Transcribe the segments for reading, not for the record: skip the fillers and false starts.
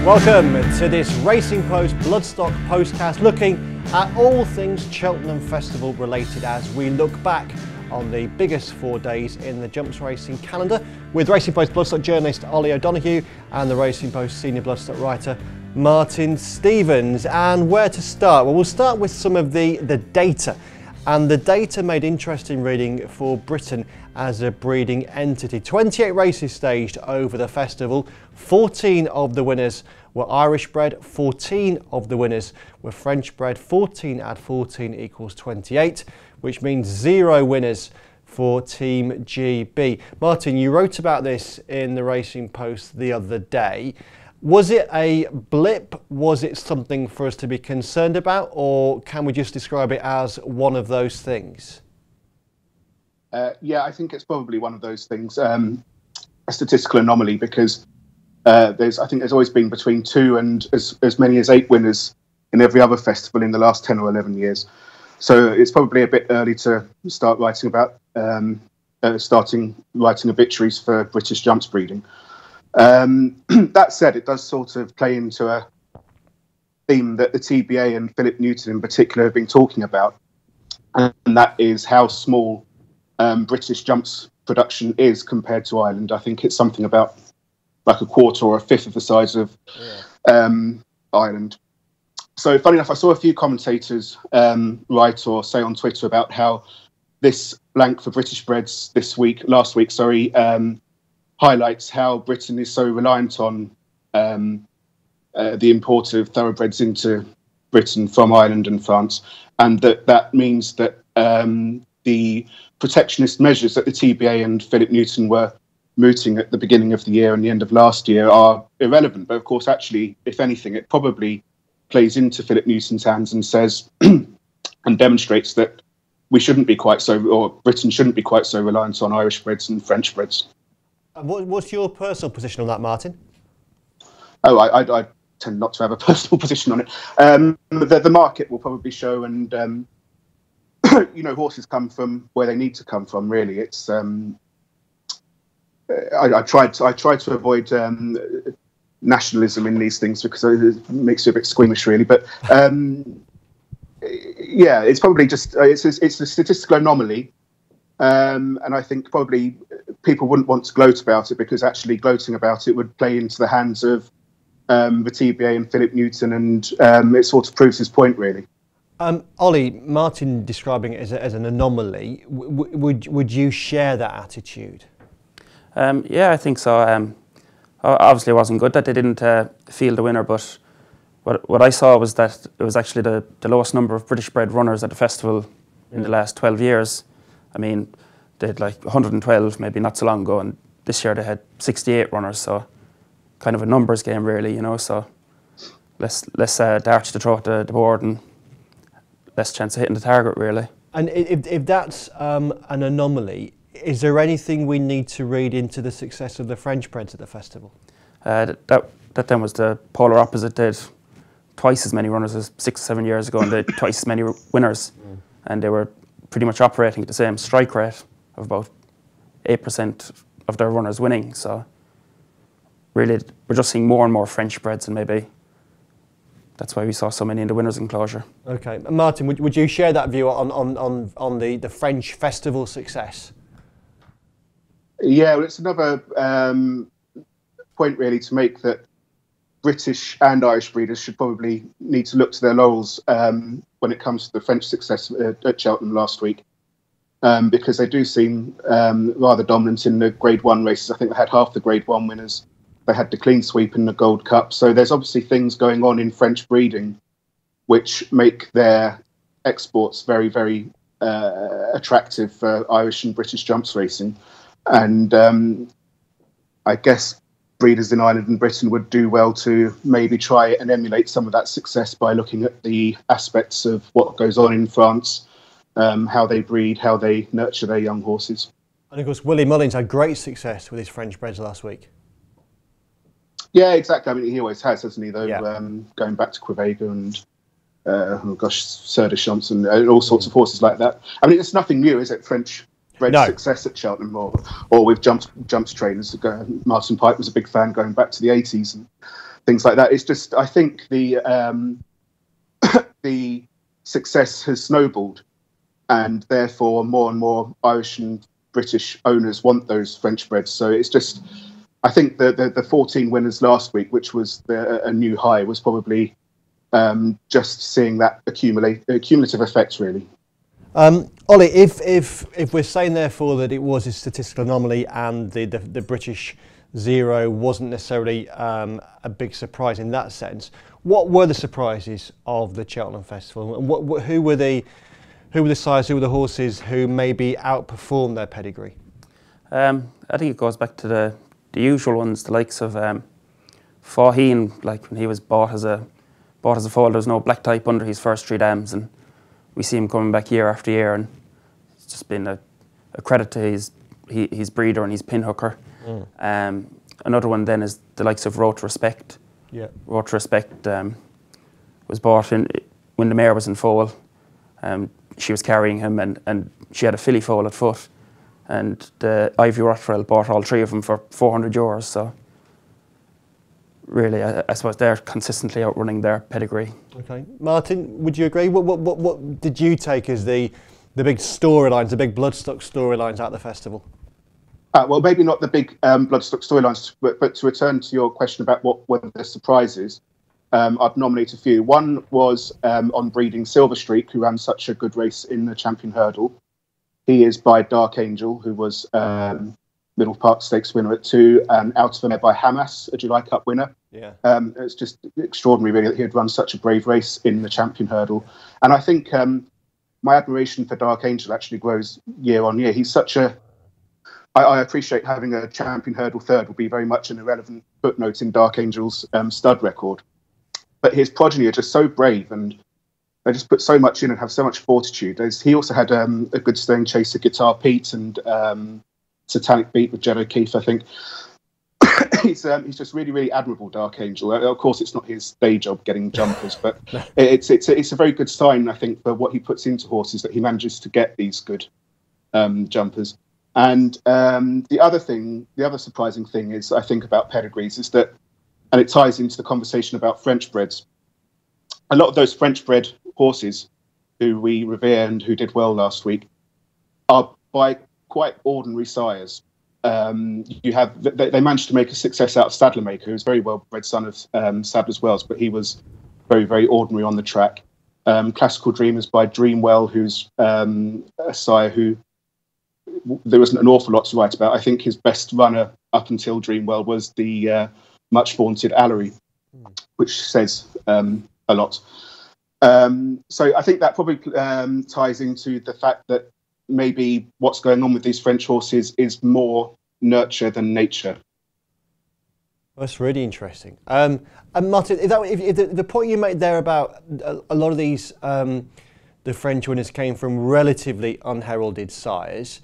Welcome to this Racing Post Bloodstock Postcast, looking at all things Cheltenham Festival related as we look back on the biggest 4 days in the jumps racing calendar with Racing Post Bloodstock journalist Ollie O'Donoghue and the Racing Post senior Bloodstock writer Martin Stevens. And where to start? Well, we'll start with some of the data. And the data made interesting reading for Britain as a breeding entity. 28 races staged over the festival. 14 of the winners were Irish bred, 14 of the winners were French bred. 14 add 14 equals 28, which means 0 winners for Team GB. Martin, you wrote about this in the Racing Post the other day. Was it a blip? Was it something for us to be concerned about, or can we just describe it as one of those things? Yeah, I think it's probably one of those things, a statistical anomaly, because I think there's always been between 2 and as many as 8 winners in every other festival in the last 10 or 11 years. So it's probably a bit early to start writing about writing obituaries for British jumps breeding. That said, it does sort of play into a theme that the TBA and Philip Newton in particular have been talking about, and that is how small British jumps production is compared to Ireland. I think it's something about like a quarter or a fifth of the size of Ireland. So funny enough, I saw a few commentators write or say on Twitter about how this blank for British breds last week, highlights how Britain is so reliant on the import of thoroughbreds into Britain from Ireland and France, and that means that the protectionist measures that the TBA and Philip Newton were mooting at the beginning of the year and the end of last year are irrelevant. But of course, actually, if anything, it probably plays into Philip Newton's hands and says and demonstrates that Britain shouldn't be quite so reliant on Irish breds and French breds. What's your personal position on that, Martin? Oh, I tend not to have a personal position on it. The market will probably show, and horses come from where they need to come from. Really, it's I try to avoid nationalism in these things because it makes you a bit squeamish, really. But yeah, it's probably just it's a statistical anomaly. And I think probably people wouldn't want to gloat about it, because actually gloating about it would play into the hands of the TBA and Philip Newton, and it sort of proves his point, really. Ollie, Martin describing it as an anomaly. Would you share that attitude? Yeah, I think so. Obviously, it wasn't good that they didn't field the winner, but what I saw was that it was actually the lowest number of British bred runners at the festival in the last 12 years. I mean, they had like 112 maybe not so long ago, and this year they had 68 runners, so kind of a numbers game, really, so less darts to throw at the board and less chance of hitting the target, really. And if that's an anomaly, is there anything we need to read into the success of the French breds at the festival? That then was the polar opposite. They had twice as many runners as 6 or 7 years ago, and they had twice as many winners, and they were pretty much operating at the same strike rate of about 8% of their runners winning. So really, we're just seeing more and more French breds, and maybe that's why we saw so many in the winners' enclosure. Okay, Martin, would you share that view on the French festival success? Yeah, well, it's another point really to make, that British and Irish breeders should probably need to look to their laurels when it comes to the French success at Cheltenham last week, because they do seem rather dominant in the Grade 1 races. I think they had half the Grade 1 winners. They had the clean sweep in the Gold Cup. So there's obviously things going on in French breeding which make their exports very, very attractive for Irish and British jumps racing. And I guess breeders in Ireland and Britain would do well to maybe try and emulate some of that success by looking at the aspects of what goes on in France, how they breed, how they nurture their young horses. And of course, Willie Mullins had great success with his French breds last week. Yeah, exactly. I mean, he always has, hasn't he, though, yeah. Going back to Quevega and, Sir de Champs and all sorts of horses like that. I mean, it's nothing new, is it, French bred success at Cheltenham or with jumps trainers. Martin Pike was a big fan going back to the 80s. things like that. It's just, I think the the success has snowballed, and therefore more and more Irish and British owners want those French breds. So it's just, I think the 14 winners last week, which was a new high, was probably just seeing that cumulative effect, really. Ollie, if we're saying therefore that it was a statistical anomaly and the British zero wasn't necessarily a big surprise in that sense, what were the surprises of the Cheltenham Festival? And who were the sires, who were the horses who maybe outperformed their pedigree? I think it goes back to the usual ones, the likes of Faugheen, like when he was bought as a foal. There was no black type under his first 3 dams, and we see him coming back year after year, and it's just been a credit to his breeder and his pinhooker. Another one then is the likes of Road to Respect. Yeah. Road to Respect was bought in when the mare was in foal. She was carrying him, and she had a filly foal at foot, and the Ivy Rothwell bought all 3 of them for €400. So really, I suppose they're consistently outrunning their pedigree. Okay, Martin, would you agree? What did you take as the big storylines, the big Bloodstock storylines at the festival? Well, maybe not the big Bloodstock storylines, but to return to your question about what were the surprises, I'd nominate a few. One was on breeding Silver Streak, who ran such a good race in the Champion Hurdle. He is by Dark Angel, who was Middle Park Stakes winner at 2, and Out of the Mare by Hamas, a July Cup winner. Yeah. It's just extraordinary, really, that he had run such a brave race in the Champion Hurdle. And I think my admiration for Dark Angel actually grows year on year. He's such a... I appreciate having a Champion Hurdle third will be very much an irrelevant footnote in Dark Angel's stud record. But his progeny are just so brave, and they just put so much in and have so much fortitude. He also had a good staying chaser, Guitar Pete, and Satanic Beat with Jed O'Keefe, I think. He's just really, really admirable, Dark Angel. Of course, it's not his day job getting jumpers, but it's a very good sign, I think, for what he puts into horses, that he manages to get these good jumpers. And the other surprising thing is, I think, about pedigrees is that, and it ties into the conversation about French breds, a lot of those French bred horses who we revere and who did well last week are by quite ordinary sires. They managed to make a success out of Stadlermaker, who was a very well-bred son of Sadlers Wells, but he was very, very ordinary on the track. Classical Dreamers by Dreamwell, who's a sire who there wasn't an awful lot to write about. I think his best runner up until Dreamwell was the much vaunted Allery, which says a lot. So I think that probably ties into the fact that maybe what's going on with these French horses is more nurture than nature. That's really interesting. And Martin, if the point you made there about a lot of these, the French winners came from relatively unheralded sires,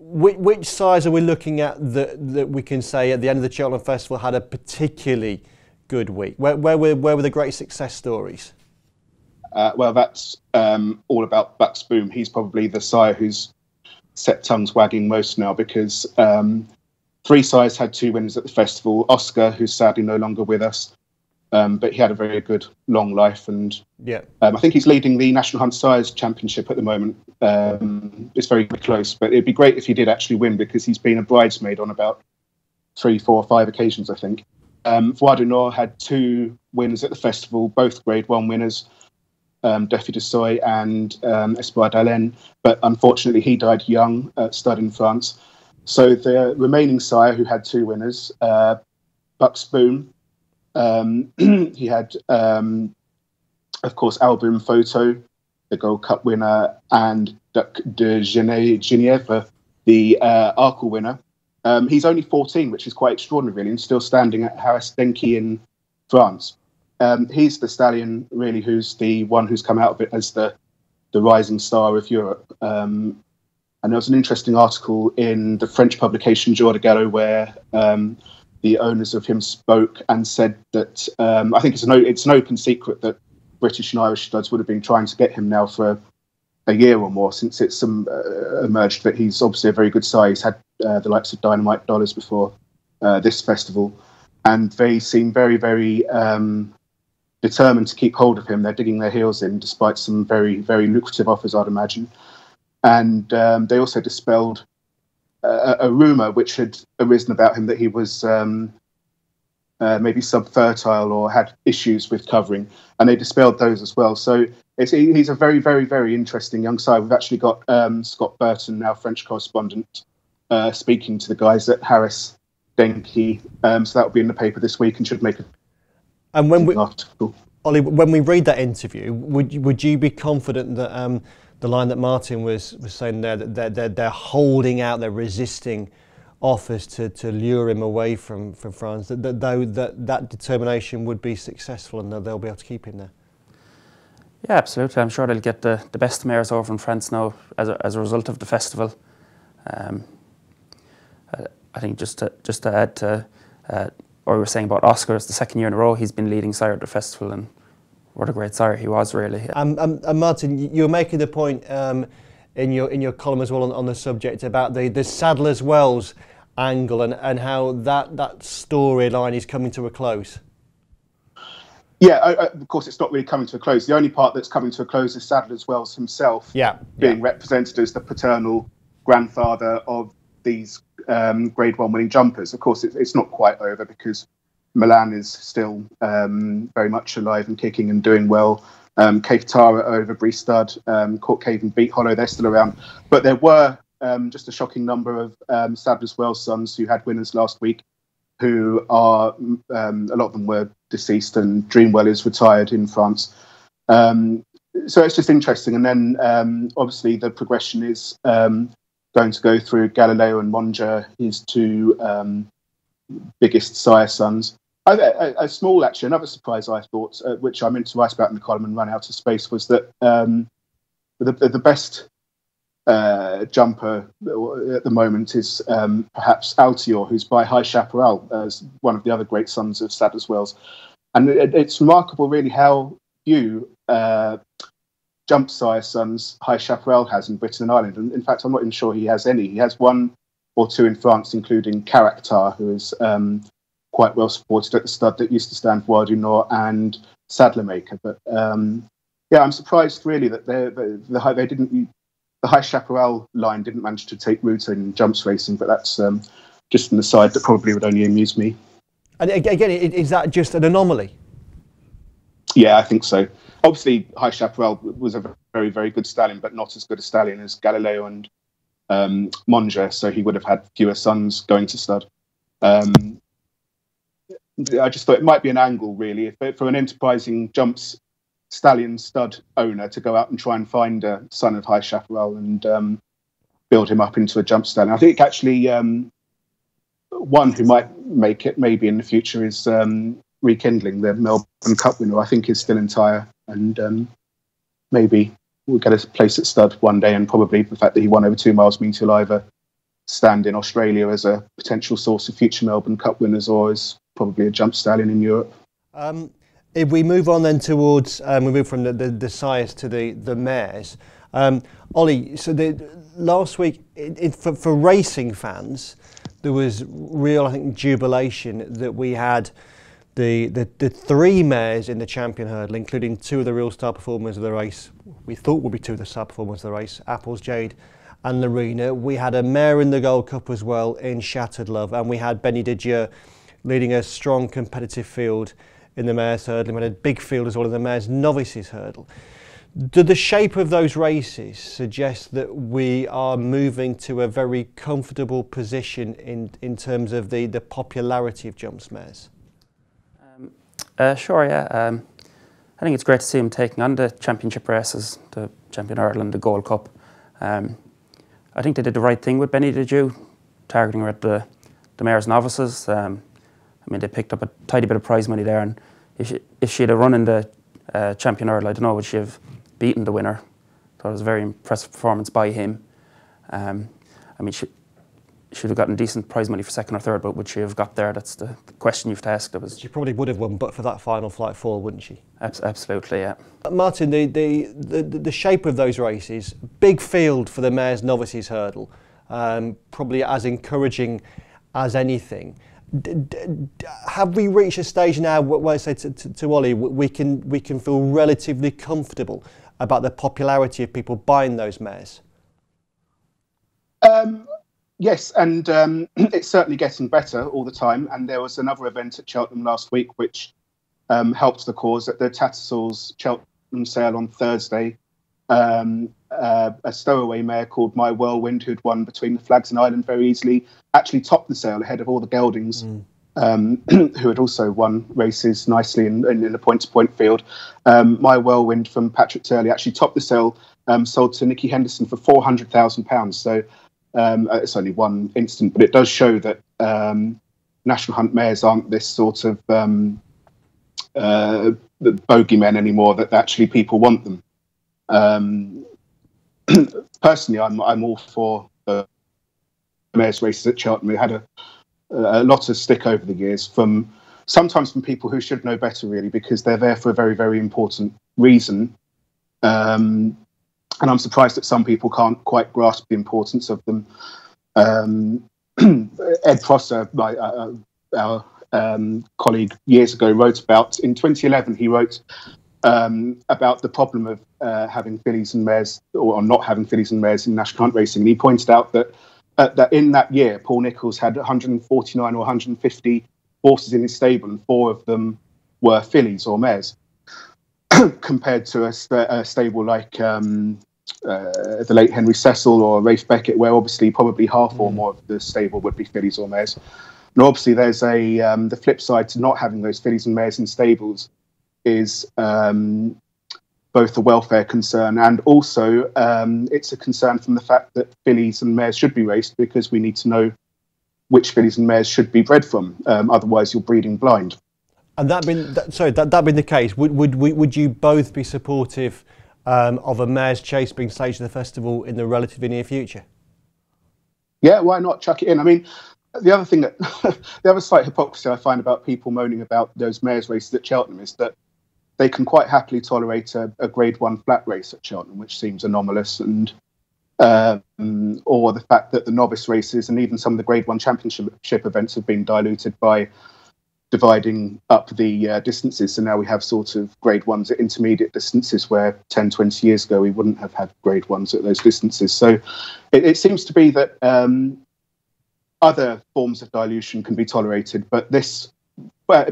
which sires are we looking at that we can say at the end of the Cheltenham Festival had a particularly good week? Where were the great success stories? Well, that's all about Bucks Boom. He's probably the sire who's set tongues wagging most now, because 3 sires had 2 winners at the festival. Oscar, who's sadly no longer with us, but he had a very good long life, and I think he's leading the National Hunt Sires Championship at the moment. It's very close, but it'd be great if he did actually win, because he's been a bridesmaid on about 3, 4, 5 occasions, I think. Voix du Nord had 2 winners at the festival, both Grade 1 winners. Défi de Soy and Espoir d'Allen, but unfortunately he died young at stud in France. So the remaining sire, who had 2 winners, Bucks Boom, he had, of course, Album Photo, the Gold Cup winner, and Duc de Genève, the Arkle winner. He's only 14, which is quite extraordinary, really, and still standing at Harris Denki in France. He's the stallion, really, who's the one who's come out of it as the rising star of Europe. And there was an interesting article in the French publication Jour de Galop where the owners of him spoke and said that I think it's an open secret that British and Irish studs would have been trying to get him now for a year or more, since it's emerged that he's obviously a very good sire. He's had the likes of Dynamite Dollars before this festival. and they seem very, very determined to keep hold of him. They're digging their heels in, despite some very, very lucrative offers, I'd imagine. And they also dispelled a rumour which had arisen about him that he was maybe subfertile or had issues with covering, and they dispelled those as well. So he's a very, very, very interesting young side. We've actually got Scott Burton, now French correspondent, speaking to the guys at Harris Denki. So that will be in the paper this week and should make an article. Ollie, when we read that interview, would you be confident that the line that Martin was saying there, that they're holding out, they're resisting offers to lure him away from France, that determination would be successful and that they'll be able to keep him there? Yeah, absolutely. I'm sure they'll get the best mares over in France now as a result of the festival. I think just to add to what we were saying about Oscar, it's the second year in a row he's been leading sire at the festival, and what a great sire he was, really. And Martin, you were making the point in your column as well on the subject about the Sadlers Wells angle and how that storyline is coming to a close. Yeah, of course, it's not really coming to a close. The only part that's coming to a close is Sadlers Wells himself being represented as the paternal grandfather of these Grade 1 winning jumpers. Of course, it's not quite over because Milan is still very much alive and kicking and doing well. Cape Tara over Briestad, Court Cave and Beat Hollow, they're still around. But there were just a shocking number of Sadlers Wells sons who had winners last week, who are, a lot of them were deceased, and Dreamwell is retired in France. So it's just interesting. And then obviously the progression is going to go through Galileo and Monja, his two biggest sire sons. Another surprise I thought, which I meant to write about in the column and run out of space, was that the best jumper at the moment is perhaps Altior, who's by High Chaparral, as one of the other great sons of Sadlers Wells. And it's remarkable, really, how few jump sire sons High Chaparral has in Britain and Ireland. And in fact, I'm not even sure he has any. He has one or two in France, including Caractère, who is quite well supported at the stud that used to stand for Wild du Nord, and Saddlermaker. But yeah, I'm surprised really that the High Chaparral line didn't manage to take root in jumps racing. But that's just an aside that probably would only amuse me. And again, is that just an anomaly? Yeah, I think so. Obviously, High Chaparral was a very, very good stallion, but not as good a stallion as Galileo and Monja, so he would have had fewer sons going to stud. I just thought it might be an angle, really, for an enterprising jumps stallion stud owner to go out and try and find a son of High Chaparral and build him up into a jump stallion. I think actually one who might make it maybe in the future is Rekindling, the Melbourne Cup winner. I think is still entire, and maybe we'll get a place at stud one day, and probably the fact that he won over 2 miles means he'll either stand in Australia as a potential source of future Melbourne Cup winners, or as probably a jump stallion in Europe. If we move on then towards, we move from the sires to the mares. Ollie, so last week, for racing fans, there was real, I think, jubilation that we had the 3 mares in the champion hurdle, including 2 of the real star performers of the race. We thought would be 2 of the star performers of the race, Apples, Jade and Lorena. We had a mare in the Gold Cup as well in Shattered Love, and we had Benny Didier leading a strong competitive field in the mares hurdle. We had a big field as well in the mares novices hurdle. Do the shape of those races suggest that we are moving to a very comfortable position in terms of the popularity of jumps mares? Sure, yeah. I think it's great to see him taking on the championship races, the Champion Hurdle and the Gold Cup. I think they did the right thing with Benny Didier, targeting her at the mares novices. I mean, they picked up a tidy bit of prize money there, and if she'd have run in the Champion Hurdle, I don't know, would she have beaten the winner? Thought it was a very impressive performance by him. I mean, she should have gotten decent prize money for second or third, but would she have got there? That's the question you've to ask. She probably would have won, but for that final flight forward, wouldn't she? Absolutely, yeah. Martin, the shape of those races, big field for the mares novices hurdle, probably as encouraging as anything. Have we reached a stage now where I say to Ollie, we can feel relatively comfortable about the popularity of people buying those mares? Yes, and it's certainly getting better all the time. And there was another event at Cheltenham last week which helped the cause at the Tattersalls Cheltenham sale on Thursday. A stowaway mare called My Whirlwind, who'd won Between the Flags and Ireland very easily, actually topped the sale ahead of all the geldings, who had also won races nicely in the point-to-point field. My Whirlwind from Patrick Turley actually topped the sale, sold to Nicky Henderson for £400,000. So it's only one instant, but it does show that National Hunt mares aren't this sort of bogeymen anymore, that actually people want them. Personally, I'm all for the mares races at Cheltenham. We had a lot of stick over the years, sometimes from people who should know better, really, because they're there for a very, very important reason. And I'm surprised that some people can't quite grasp the importance of them. Ed Prosser, our colleague years ago, wrote about, in 2011, he wrote about the problem of having fillies and mares, or not having fillies and mares in national hunt racing. And he pointed out that in that year, Paul Nicholls had 149 or 150 horses in his stable, and 4 of them were fillies or mares, compared to a stable like the late Henry Cecil or Rafe Beckett, where obviously probably half or more of the stable would be fillies or mares. And obviously there's the flip side to not having those fillies and mares in stables is both a welfare concern, and also it's a concern from the fact that fillies and mares should be raced, because we need to know which fillies and mares should be bred from. Otherwise, you're breeding blind. And that being the case, would you both be supportive of a mare's chase being staged at the festival in the relatively near future? Yeah, why not? Chuck it in. I mean, the other thing the other slight hypocrisy I find about people moaning about those mares races at Cheltenham is that they can quite happily tolerate a Grade 1 flat race at Cheltenham, which seems anomalous, and or the fact that the novice races and even some of the Grade 1 championship events have been diluted by dividing up the distances. So now we have sort of Grade 1s at intermediate distances, where 10, 20 years ago we wouldn't have had Grade 1s at those distances. So it seems to be that other forms of dilution can be tolerated, but this,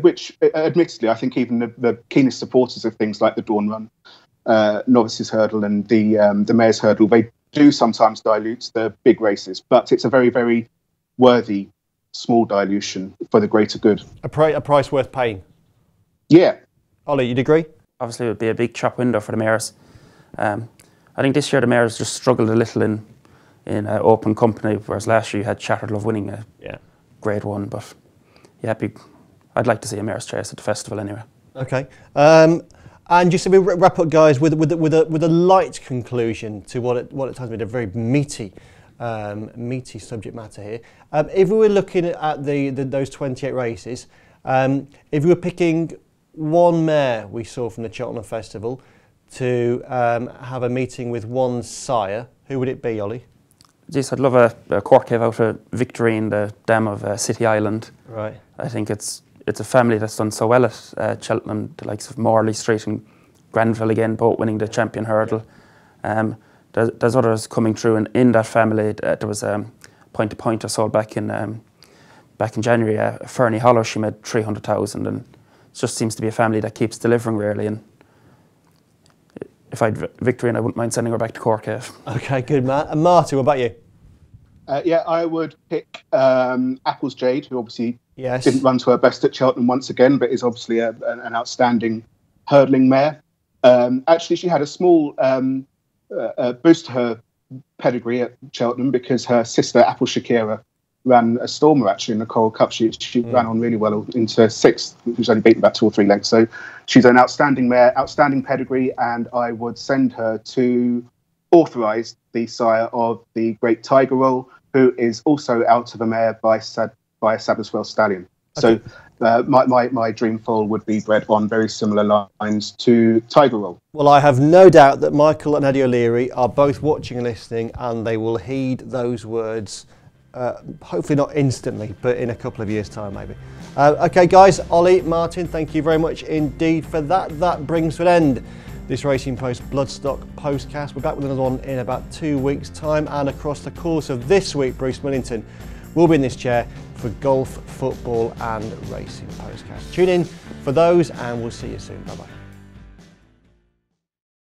which admittedly I think even the keenest supporters of things like the Dawn Run, Novices Hurdle and the Mares Hurdle, they do sometimes dilute the big races, but it's a very, very worthy small dilution for the greater good. A price worth paying. Yeah. Ollie, you'd agree? Obviously it would be a big shop window for the mares. I think this year the mares just struggled a little in open company, whereas last year you had Chatterlove winning a Grade 1, but yeah, I'd like to see a mares chase at the festival anyway. Okay. And just to wrap up, guys, with a light conclusion to what at times been a very meaty subject matter here. If we were looking at those 28 races, if we were picking one mare we saw from the Cheltenham Festival to have a meeting with one sire, who would it be, Ollie? Yes, I'd love a Cork Cave out of Victorine, the dam of City Island. Right. I think it's a family that's done so well at Cheltenham, the likes of Morley Street and Granville again, both winning the champion hurdle. There's others coming through in that family. There was Point to Point I saw back in January. Fernie Hollow, she made 300,000, and it just seems to be a family that keeps delivering really. And if I'd Victorine, I wouldn't mind sending her back to Cork Cave. Okay, good man. And Marty, what about you? Yeah, I would pick Apples Jade, who obviously didn't run to her best at Cheltenham once again, but is obviously an outstanding hurdling mare. Actually, she had a small boost to her pedigree at Cheltenham because her sister, Apple Shakira, ran a Stormer actually in the Coral Cup. She ran on really well into 6th. She was only beaten about 2 or 3 lengths. So she's an outstanding mare, outstanding pedigree, and I would send her to authorise the sire of the Great Tiger Roll, who is also out of a mare by a Sadlers Wells stallion. Okay. So my dream foal would be bred on very similar lines to Tiger Roll. Well, I have no doubt that Michael and Eddie O'Leary are both watching and listening, and they will heed those words hopefully not instantly, but in a couple of years' time maybe. Okay guys, Ollie, Martin, thank you very much indeed for that. That brings to an end this Racing Post Bloodstock Postcast. We're back with another one in about 2 weeks' time, and across the course of this week, Bruce Millington will be in this chair for golf, football and racing postcasts. Tune in for those and we'll see you soon. Bye bye.